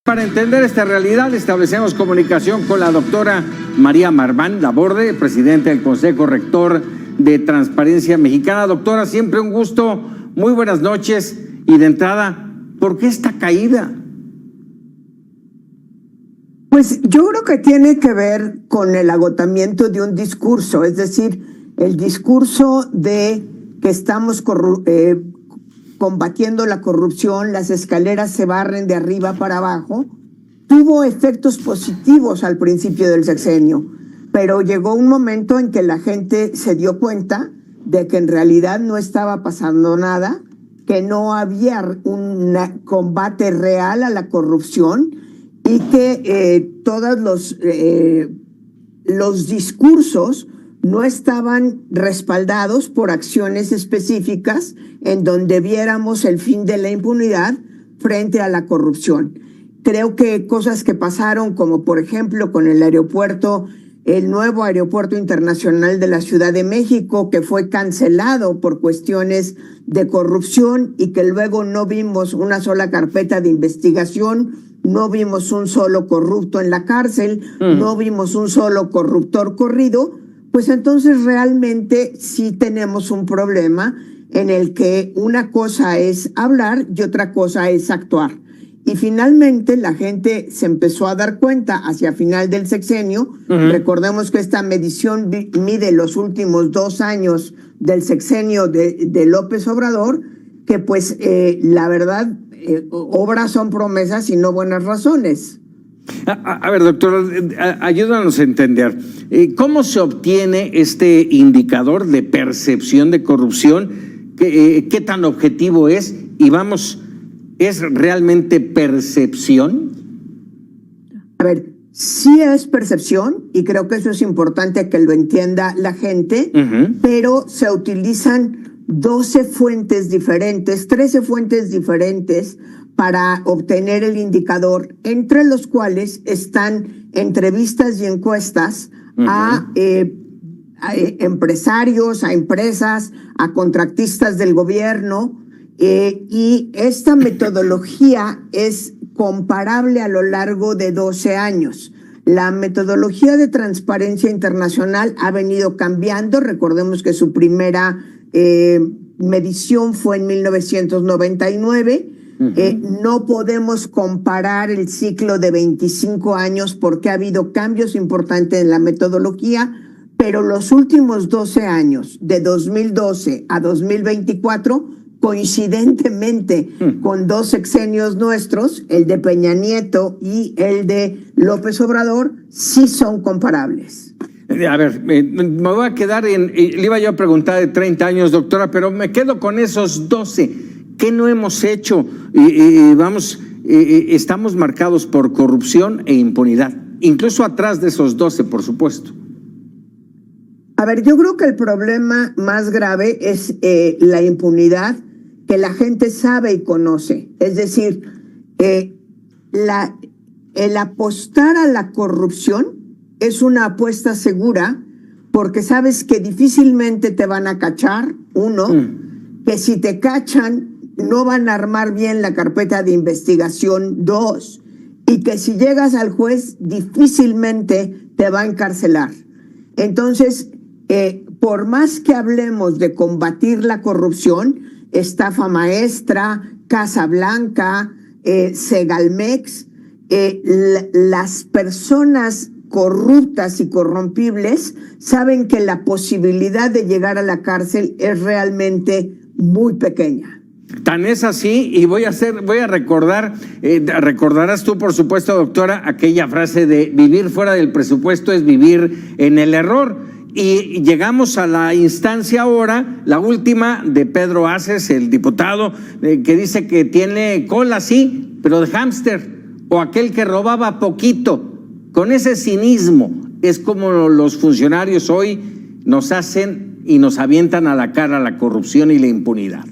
Para entender esta realidad, establecemos comunicación con la doctora María Marván Laborde, presidenta del Consejo Rector de Transparencia Mexicana. Doctora, siempre un gusto, muy buenas noches. Y de entrada, ¿por qué esta caída? Pues yo creo que tiene que ver con el agotamiento de un discurso, es decir, el discurso de que estamos combatiendo la corrupción, las escaleras se barren de arriba para abajo, tuvo efectos positivos al principio del sexenio, pero llegó un momento en que la gente se dio cuenta de que en realidad no estaba pasando nada, que no había un combate real a la corrupción y que todos los discursos no estaban respaldados por acciones específicas en donde viéramos el fin de la impunidad frente a la corrupción. Creo que cosas que pasaron, como por ejemplo con el aeropuerto, el nuevo aeropuerto internacional de la Ciudad de México, que fue cancelado por cuestiones de corrupción y que luego no vimos una sola carpeta de investigación, no vimos un solo corrupto en la cárcel, no vimos un solo corruptor corrido, pues entonces realmente sí tenemos un problema en el que una cosa es hablar y otra cosa es actuar. Y finalmente la gente se empezó a dar cuenta hacia final del sexenio. Recordemos que esta medición mide los últimos 2 años del sexenio de López Obrador, que pues la verdad, obras son promesas y no buenas razones. A ver, doctor, ayúdanos a entender. ¿Cómo se obtiene este indicador de percepción de corrupción? ¿Qué tan objetivo es? Y vamos, ¿es realmente percepción? A ver, sí es percepción, y creo que eso es importante que lo entienda la gente, pero se utilizan 12 fuentes diferentes, 13 fuentes diferentes para obtener el indicador, entre los cuales están entrevistas y encuestas a empresarios, a empresas, a contratistas del gobierno, y esta metodología es comparable a lo largo de 12 años. La metodología de Transparencia Internacional ha venido cambiando. Recordemos que su primera medición fue en 1999. No podemos comparar el ciclo de 25 años porque ha habido cambios importantes en la metodología, pero los últimos 12 años, de 2012 a 2024, coincidentemente con 2 sexenios nuestros, el de Peña Nieto y el de López Obrador, sí son comparables. A ver, me voy a quedar le iba yo a preguntar de 30 años, doctora, pero me quedo con esos 12. ¿Qué no hemos hecho? Estamos marcados por corrupción e impunidad, incluso atrás de esos 12, por supuesto. A ver, yo creo que el problema más grave es la impunidad que la gente sabe y conoce. Es decir, el apostar a la corrupción es una apuesta segura porque sabes que difícilmente te van a cachar, uno, que si te cachan no van a armar bien la carpeta de investigación, 2, y que si llegas al juez difícilmente te va a encarcelar. Entonces, por más que hablemos de combatir la corrupción, estafa maestra, Casa Blanca, Segalmex, las personas corruptas y corrompibles saben que la posibilidad de llegar a la cárcel es realmente muy pequeña. Tan es así, y voy a recordar, recordarás tú, por supuesto, doctora, aquella frase de vivir fuera del presupuesto es vivir en el error. Y llegamos a la instancia ahora, la última, de Pedro Aces, el diputado, que dice que tiene cola, sí, pero de hámster, o aquel que robaba poquito. Con ese cinismo es como los funcionarios hoy nos hacen y nos avientan a la cara la corrupción y la impunidad.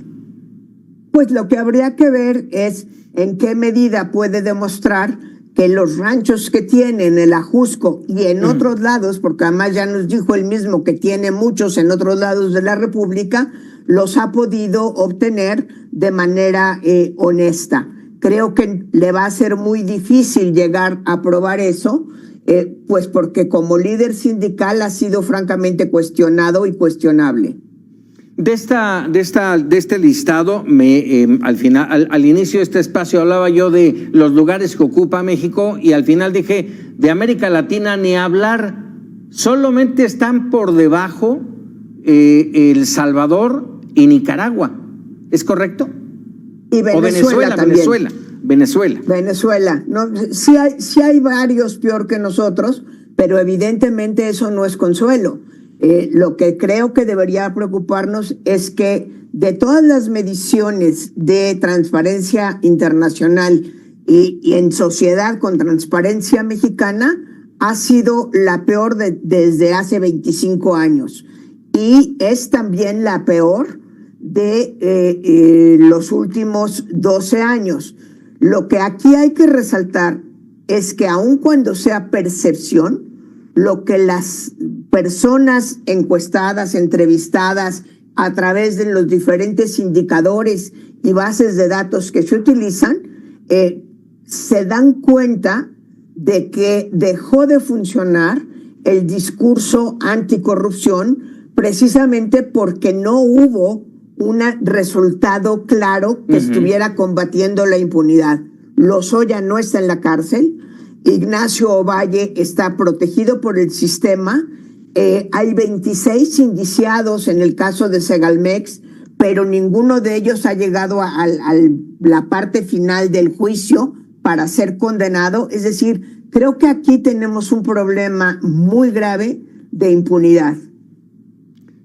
Pues lo que habría que ver es en qué medida puede demostrar que los ranchos que tiene en el Ajusco y en otros lados, porque además ya nos dijo él mismo que tiene muchos en otros lados de la República, los ha podido obtener de manera honesta. creo que le va a ser muy difícil llegar a aprobar eso, pues porque como líder sindical ha sido francamente cuestionado y cuestionable. De este listado, al inicio de este espacio hablaba yo de los lugares que ocupa México y al final dije, de América Latina ni hablar, solamente están por debajo El Salvador y Nicaragua. ¿Es correcto? Y Venezuela también. Venezuela. No, sí hay varios peor que nosotros, pero evidentemente eso no es consuelo. Lo que creo que debería preocuparnos es que de todas las mediciones de transparencia internacional y en sociedad con transparencia mexicana, ha sido la peor desde hace 25 años. Y es también la peor de los últimos 12 años. Lo que aquí hay que resaltar es que aun cuando sea percepción, lo que las personas encuestadas, entrevistadas a través de los diferentes indicadores y bases de datos que se utilizan, se dan cuenta de que dejó de funcionar el discurso anticorrupción precisamente porque no hubo un resultado claro que estuviera combatiendo la impunidad. Lozoya no está en la cárcel, Ignacio Ovalle está protegido por el sistema, hay 26 indiciados en el caso de Segalmex, pero ninguno de ellos ha llegado a la parte final del juicio para ser condenado. Es decir, creo que aquí tenemos un problema muy grave de impunidad.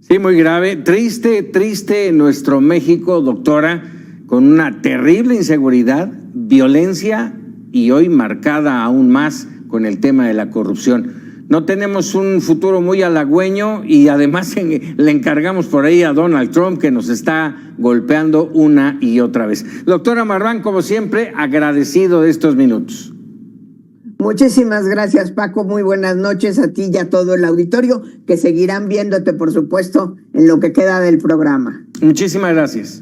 Sí, muy grave. Triste nuestro México, doctora, con una terrible inseguridad, violencia y hoy marcada aún más con el tema de la corrupción. No tenemos un futuro muy halagüeño y además le encargamos por ahí a Donald Trump que nos está golpeando una y otra vez. Doctora Marván, como siempre, agradecido de estos minutos. Muchísimas gracias, Paco. Muy buenas noches a ti y a todo el auditorio que seguirán viéndote, por supuesto, en lo que queda del programa. Muchísimas gracias.